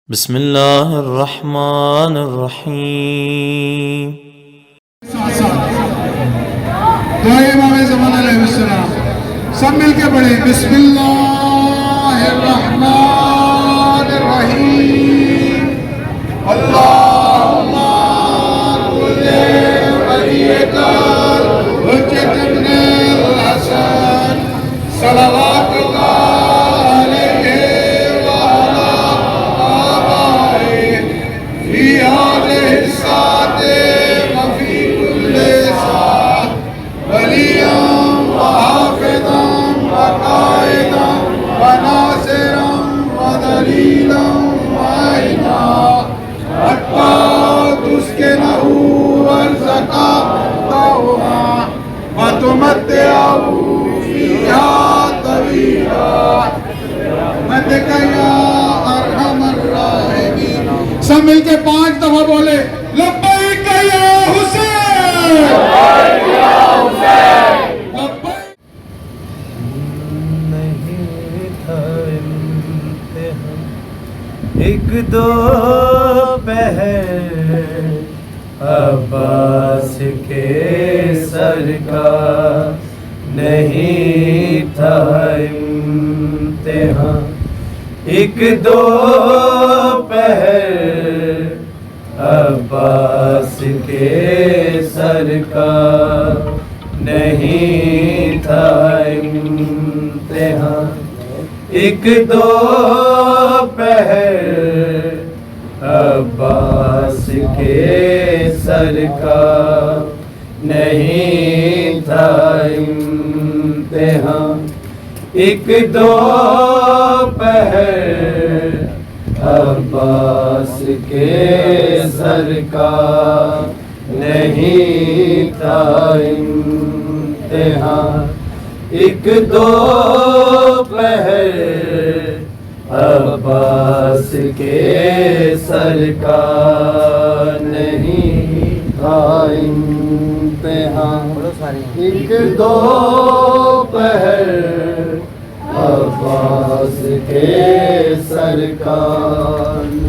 बिस्मिल्लाहिर्रहमानिर्रहीम। सब मिलके पढ़े बिस्मिल्लाहिर्रहमानिर्रहीम। अल्लाहुम्मा कुल्ले वलियकल हुज्जत इब्नुल हसन सलवातुल्लाह अलैहि व अला आबाइहि फी हादिहि साते व फी कुल्ले सात वलियम व हाफिज़म व काइदम व नासिरम व दलीलम व आइना हत्ता तुस्किनहु वर्ज़क़ा तौहा व तुमत्तिअहु फ़ीहा तवीला रहमतिका या अरहमर राहिमीन। सब मिलके 5 दफा बोले लब्बैक या हुसैन, लब्बैक या हुसैन, लब्बैक। नहीं था इम्तिहान एक दो पहर अब्बास के सर का, नहीं था इम्तिहान एक दो पहर अब्बास के सर का, नहीं था इम्तिहान एक दो पहर अब्बास के सर का, नहीं था इम्तिहान एक दो पहर अब्बास के सर का, नहीं था इम्तिहान एक दो पहर अब्बास के सर का, नहीं था इम्तिहान एक दो पहर अब्बास के सर का,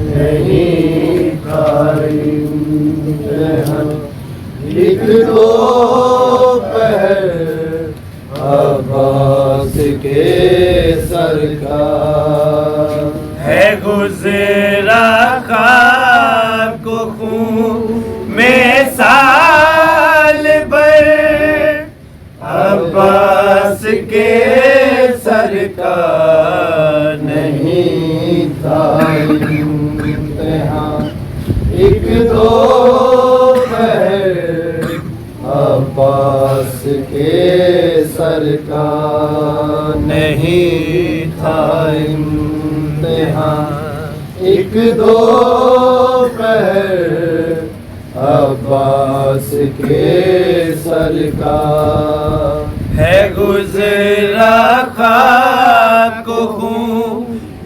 नहीं था इम्तिहान एक दो पहर अब्बास के सर का। है गुज़रा ख़ाक को खून में साल भर अब्बास के सर का, नहीं था इम्तिहान एक दो पहर अब्बास के सर का, नहीं था इम्तिहान एक दो पहर अब्बास के सर का। है गुज़रा ख़ाक को खून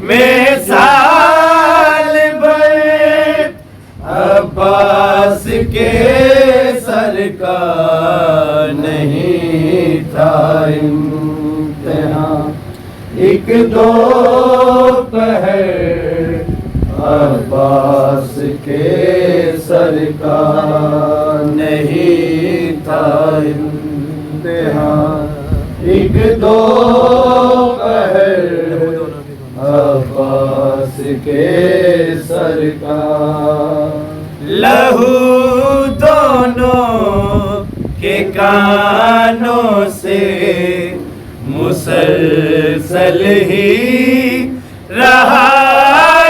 में साल भर अब्बास के सर का, नहीं था इम्तिहान एक दो पहर अब्बास के सर का, नहीं था इम्तिहान एक दो पहर अब्बास के सर का। लहू दोनों के कानों से मुसलसल ही रहा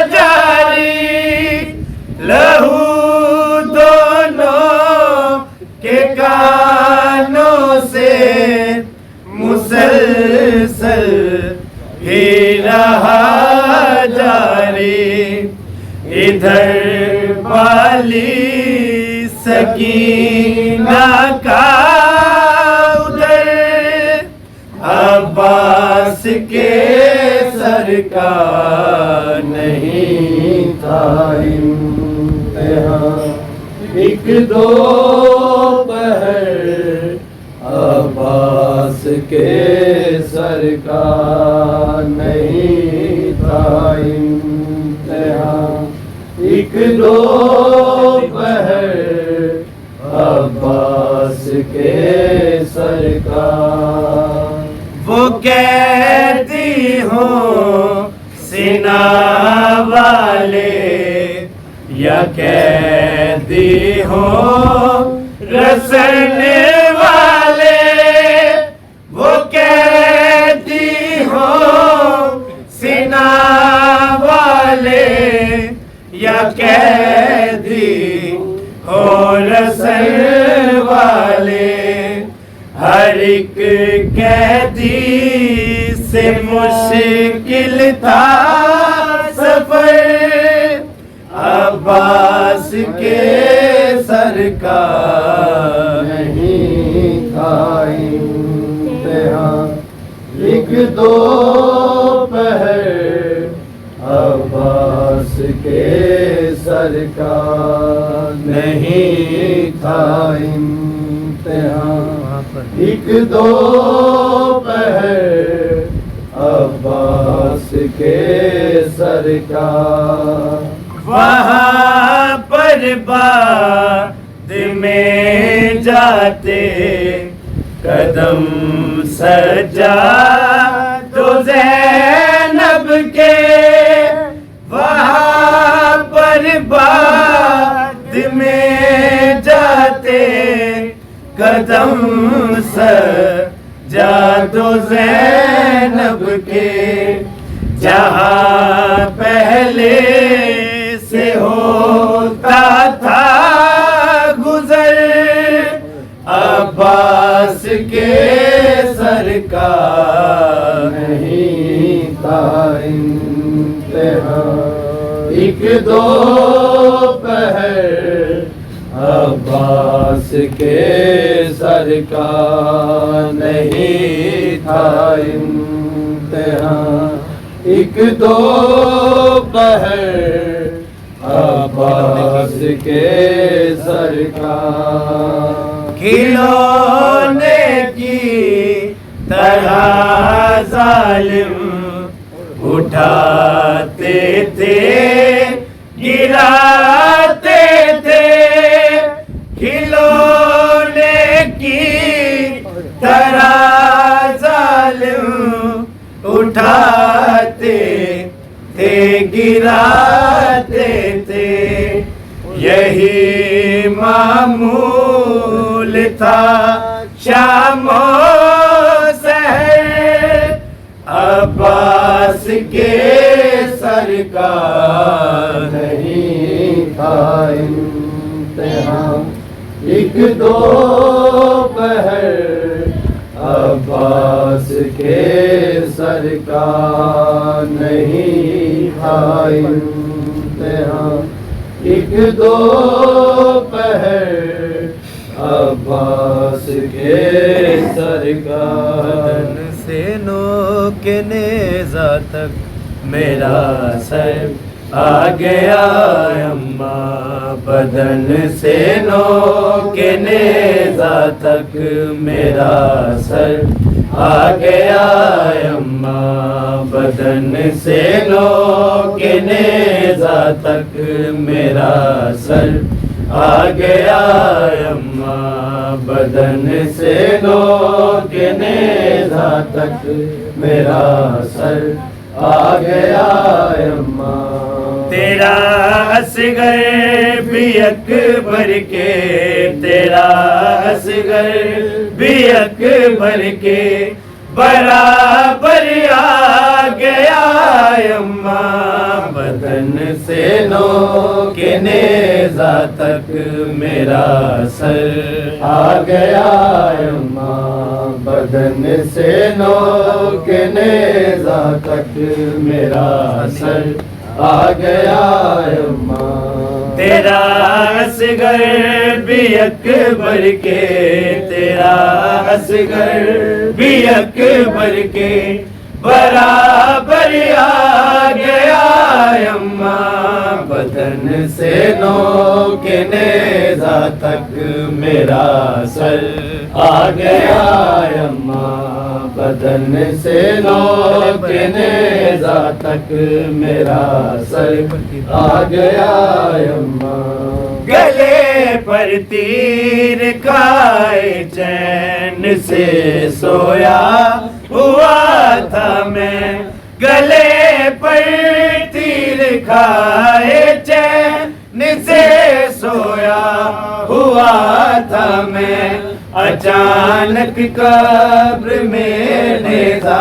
जारी, लहू दोनों के कानों से मुसलसल ही रहा जारी। इधर वाली सकीना का उधर अब्बास के सर का, नहीं था इम्तिहान एक दो पहर अब्बास के सर का, नहीं था इम्तिहान एक दो पहर अब्बास के सरकार। वो कहती हो सीना वाले या कहती हो रसने वाले, वो कहती हो सीना वाले या कहती हो रसन वाले। हर एक कैदी से मुश्किल था सफर, अब्बास के सरकार नहीं था इम्तिहान। एक दो पहर अब्बास के सरकार नहीं था इम्तिहान। एक दो पहर अब्बास के सरकार। वहाँ पर बाद में जाते कदम सजा तो ज़ैनब के, वहाँ पर बाद में जाते कदम सजा तो ज़ैनब के। जहाँ पहले से होता था गुजर, अब्बास के सरकार नहीं था इम्तिहान। एक दो पहर अब्बास के सरकार नहीं था इम्तिहान। एक दो पहर अब्बास के सरकार। खिलौने की तरह जालिम उठाते थे गिराते थे। खिलौने की तरह जालिम उठाते थे गिराते थे। यही मामूल था शामो सहर, अब्बास के सरकार नहीं था इम्तिहान। एक दो पहर अब्बास के सरकार नहीं था इम्तिहान। एक दो पहर अब्बास के सरकार। से नो के नेज़ा तक मेरा सर आ गया अम्मा, बदन से नो के नेज़ा तक मेरा सर आ गया अम्मा, बदन से नो के नेज़ा तक मेरा सर आ गया अम्मा, बदन से नो के नेज़ा तक मेरा सर आ गया अम्मा। तेरा असगर भी अकबर के, तेरा असगर भी अकबर के बराबर आ गया अम्मा, बदन से नो के नेज़ा तक मेरा सर आ गया अम्मा, बदन से नो के नेज़ा तक मेरा सर आ गया अम्मा। तेरा असगर भी अकबर के, तेरा असगर भी अकबर के बराबर आ गया अम्मा, बदन से नो के नेज़ा तक मेरा सर आ गया अम्मा, बदन से नोक नेज़ा तक मेरा सर आ गया अम्मा। गले पर तीर खाए चैन से सोया हुआ था मैं, गले पर तीर खाए चैन से सोया हुआ था मैं। अचानक कब्र में नेज़ा,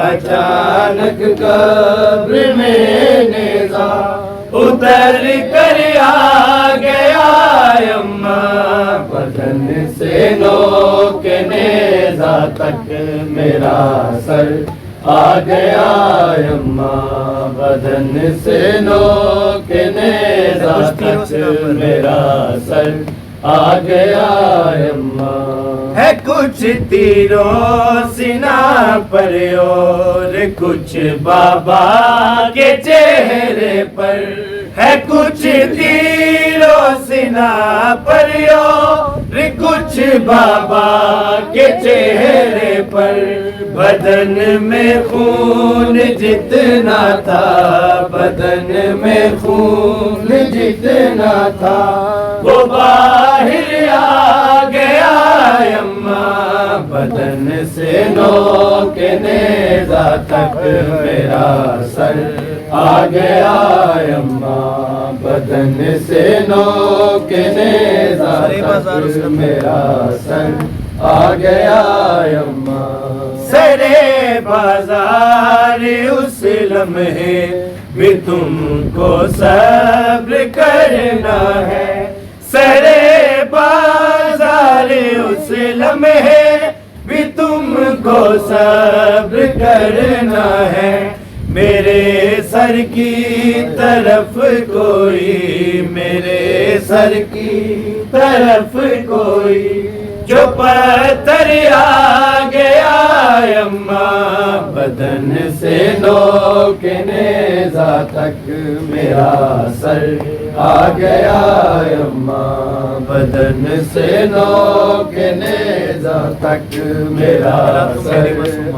अचानक कब्र में नेज़ा उतर कर आ गया अम्मा। बदन से नोक नेज़ा तक मेरा सर आ गया अम्मा। बदन से नोक नेज़ा तक मेरा सर आ गया अम्मा। है कुछ तीरों सीना पर और कुछ बाबा के चेहरे पर, है कुछ तीरों सीना पर और कुछ बाबा के चेहरे पर। बदन में खून जितना था, बदन में खून जितना था वो बाहर आ गया अम्मा। बदन से नोक नेज़ा तक मेरा सर आ गया अम्मा। बदन से नोक नेज़ा तक मेरा सर आ गया अम्मा। सरे बाजार उस लम्हे भी तुमको सब्र करना है। सरे बाजार उस लम्हे भी तुमको सब्र करना है। मेरे सर की तरफ कोई, मेरे सर की तरफ कोई जो पत्थर आ गया अम्मा। बदन से नोक नेज़ा तक मेरा सर आ गया अम्मा। बदन से नोक नेज़ा तक मेरा सर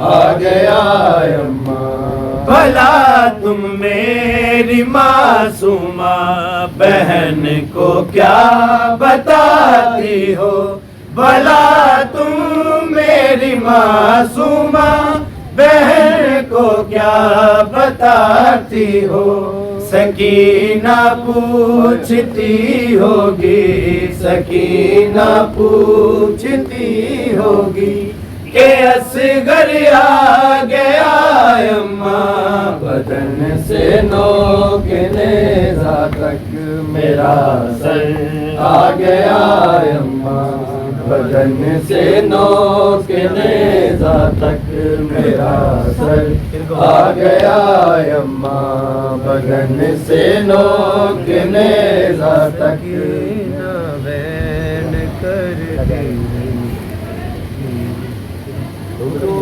आ गया अम्मा। भला तुम मेरी मासूमा बहन को क्या बताती हो, भला तुम मेरी मासूमा बहन को क्या बताती हो। सकीना पूछती होगी, सकीना पूछती होगी के असगर आ गया अम्मा। बदन से नोक नेज़ा तक मेरा सर आ गया अम्मा। बदन से नोक नेज़ा तक मेरा सर आ गया अम्मा। बदन से नोक नेज़ा तक बैन कर दो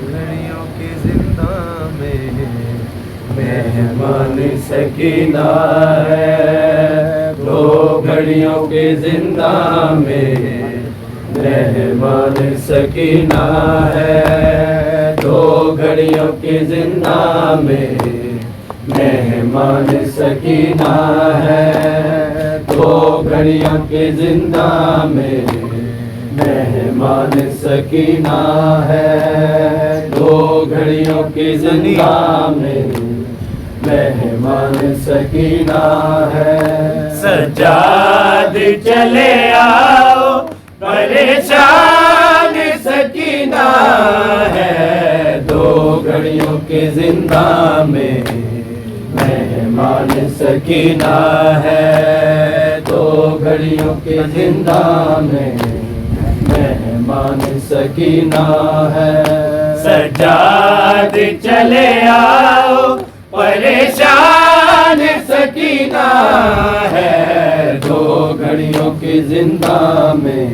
घड़ियों की जिंदा में मेहमान सकीना है। दो घड़ियों की जिंदा में मेहमान सकीना है। दो घड़ियों की जिंदा में मेहमान सकीना है। दो घड़ियों की जिंदा में मेहमान सकीना है। दो घड़ियों की जिंदा में मेहमान सकीना है। सजाद चले आओ परेशान सकीना है। दो घड़ियों की जिंदा में मेहमान सकीना है। दो घड़ियों की जिंदा में मेहमान सकीना है। सजाद चले आओ परेशान सकीना है। दो घड़ियों की जिंदा में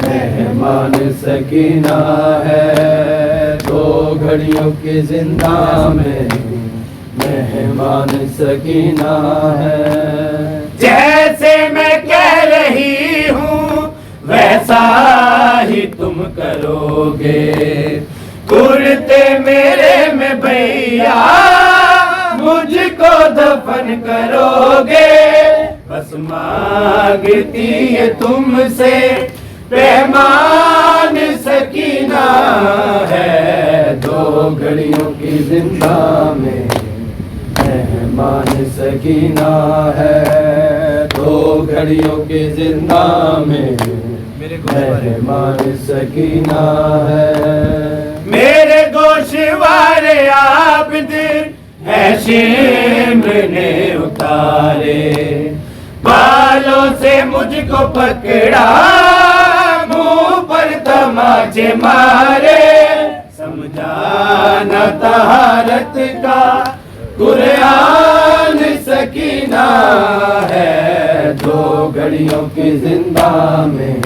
मेहमान सकीना है। दो घड़ियों की जिंदा में मेहमान सकीना है। जैसे मैं कह रही हूँ वैसा ही तुम करोगे। कुर्ते मेरे में भैया मुझको दफन करोगे। बस मांगती है तुमसे पैमान सकीना है। दो घड़ियों की जिंदा में मेहमान सकीना है। दो घड़ियों की जिंदा में मेहमान सकीना है। मेरे गोशवारे आबिद है शिम्र ने उतारे। बालों से मुझको पकड़ा मुंह पर तमाचे मारे। समझाना तहारत का कुरान सकीना है। दो घड़ियों की जिंदा में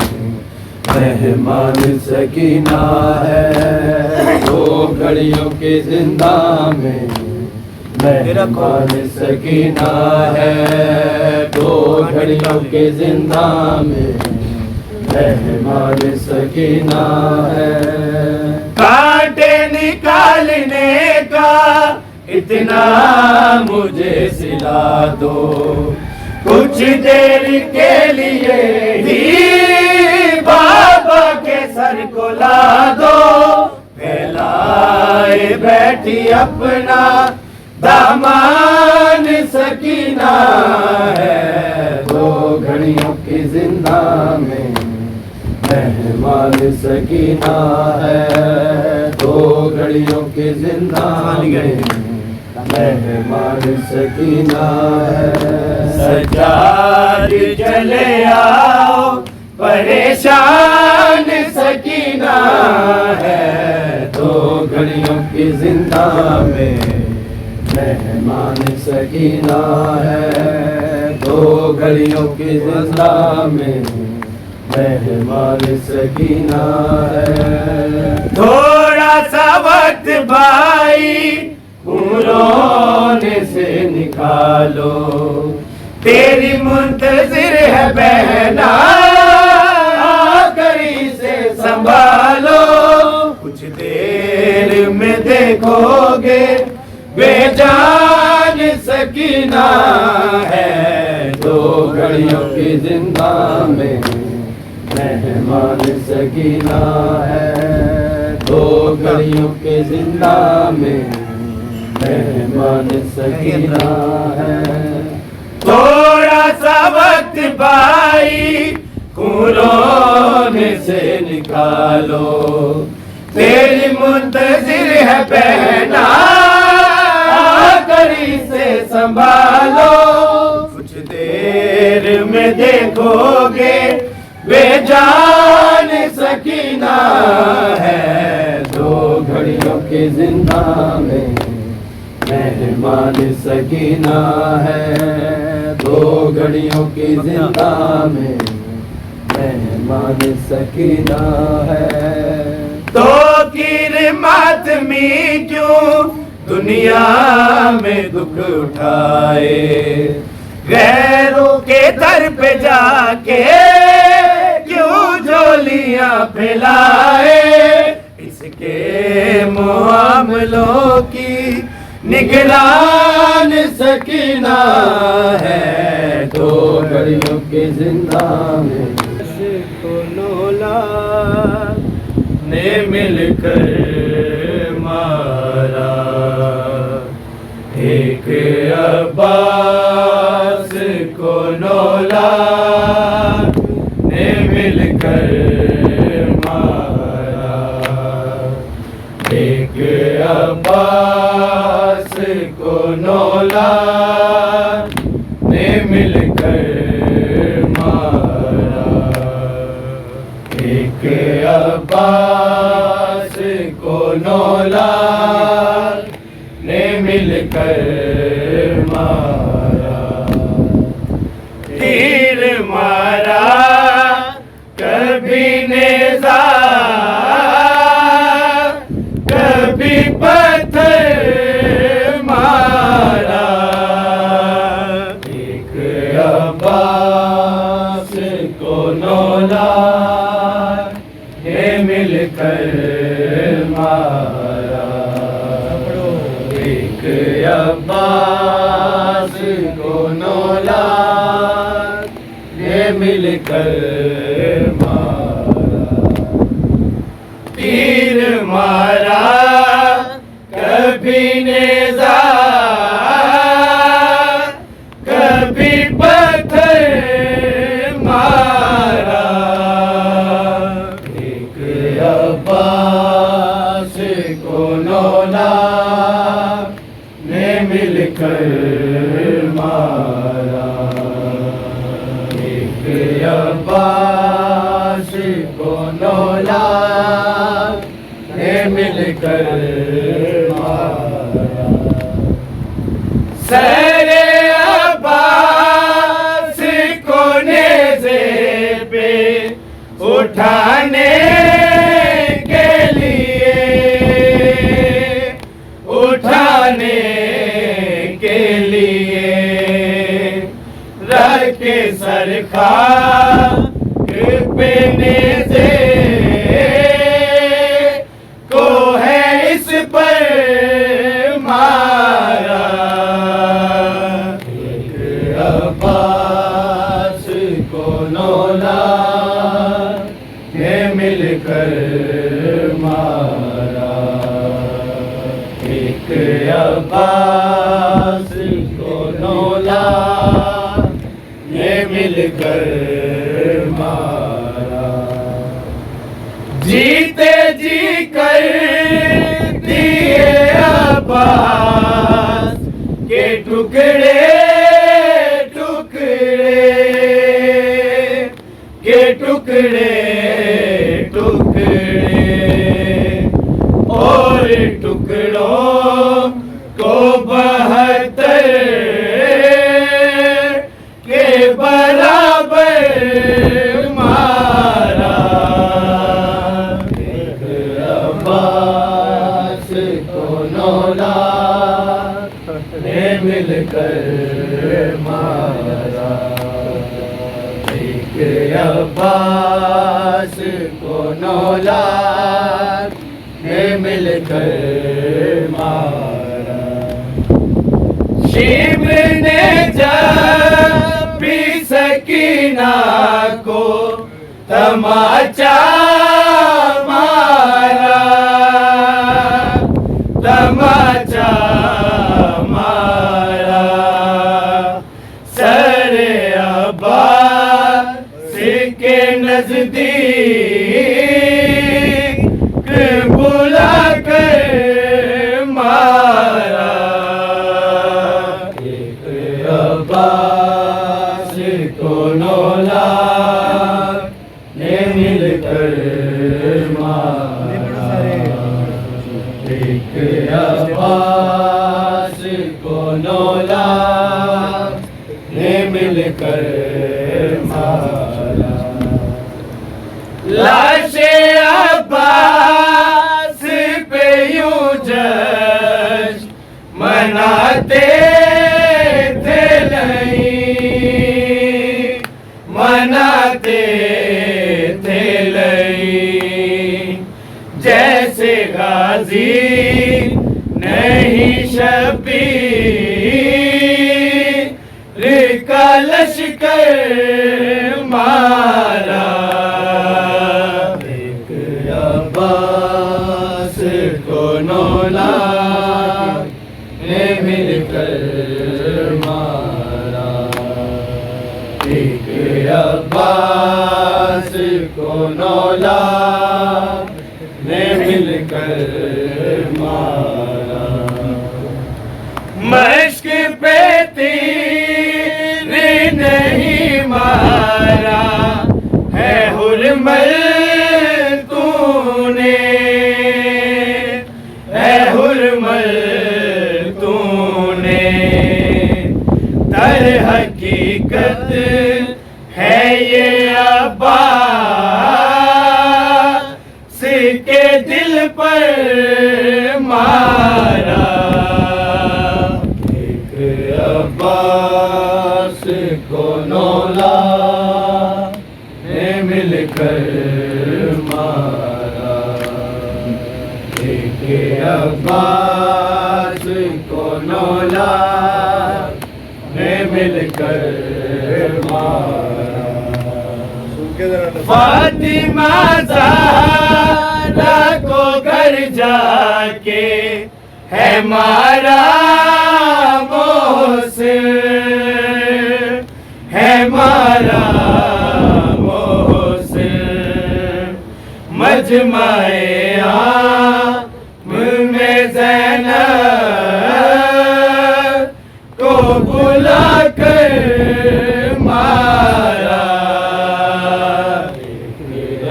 मेहमान सकीना है। दो घड़ियों की जिंदा में मेहमान सकीना है। दो घड़ियों की जिंदा में मेहमान सकीना है। कांटे निकालने का इतना मुझे सिला दो। कुछ देर के लिए ही बाबा के सर को ला दो। फैलाए बैठी अपना दामान सकीना है। दो घड़ियों की जिंदा में मेहमान सकीना है। दो घड़ियों की जिंदा में मेहमान सकीना है। सजाद चले आओ परेशान सकीना है। दो घड़ियों की जिंदा में मेहमान सकीना है। दो घड़ियों की जिंदा में मेहमान सकीना है। थोड़ा सा वक्त भाई रोने से निकालो। तेरी मुंतजिर है बहना आकरी से संभालो। कुछ देर में देखोगे बेजान सकीना है। दो घड़ियों की जिंदा में मेहमान सकीना है। दो घड़ियों की जिंदा में मेहमान सकीना है। थोड़ा सा वक्त भाई रोने से निकालो। तेरी मुंतजिर है बहना आकरी से संभालो। कुछ देर में देखोगे बेजान सकीना है। दो घड़ियों की जिंदा में मेहमान सकीना है। दो घड़ियों की जिंदा में मेहमान सकीना है। तो कीर मातमी क्यों दुनिया में दुख उठाए। गैरों के दर पे जाके क्यों झोलियां फैलाए। इसके मामलों की निगरान सकीना है। दो घड़ियों की जिंदा में नोला ने मिलकर मारा। एक अब्बास को नोला ने मिलकर मारा। एक अब्बास को नोला ने मिलकर मारा। एक अब्बास को नोला ने मिलकर मारा। तीर मारा कभी नेज़ा कभी पत्थर मारा। एक अब्बास को नौला को नौला ने मिलकर मारा। तीर मारा कभी नेज़ा, कभी पत्थर मारा। एक अब्बास को नौला ने मिलकर मारा। एक अब्बास को नौला ने मिलकर मारा। सरे अब्बास को नेज़े पे उठाने के लिए, उठाने के लिए रखे सरखार पे नेज़े को है इस पर मारा। एक अब्बास को नौला ने मिलकर मारा। एक अब्बास को नौला ने मिलकर मारा। जीते जी कर दिए अब्बास के टुकड़े टुकड़े, के टुकड़े टुकड़े, और टुकड़ों को 72 के बराबर मारा। एक अब्बास को नौला ने मिलकर मारा। एक अब्बास को नौला ने मिलकर मारा। शिब्र ने जब भी सकीना को तमाचा मारा, तमाचा मारा। सरे अब्बास के नजदीक बुला कर मारा। एक अब्बास को नौला ने मिलकर मारा। एक अब्बास को नौला ने मिलकर मारा। लाशे अब्बास पे यूं जश्न मनाते थे नहीं, मनाते थे नहीं। जैसे गाजी नहीं शबीर का लश्कर मारा। एक अब्बास को नौला ने मिलकर मारा। एक अब्बास को नौला ने मिलकर मारा। मश्क पे तीर नहीं मारा है हुरमल तूने, है हुरमल तूने। दर हकीकत है ये अब्बास के दिल पर मारा। एक अब्बास को नौला ने मिलकर मारा। एक अब्बास को नौला ने कर मारा। फातिमा ज़हरा को घर जाके है मारा मोहसिन, है मारा मोहसिन। मजमाए आम में ज़ैनब को बुला कर मारा।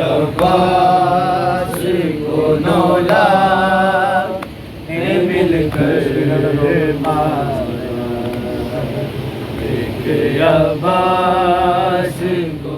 अब्बास को नौला ने मिलकर मारा। अब्बास को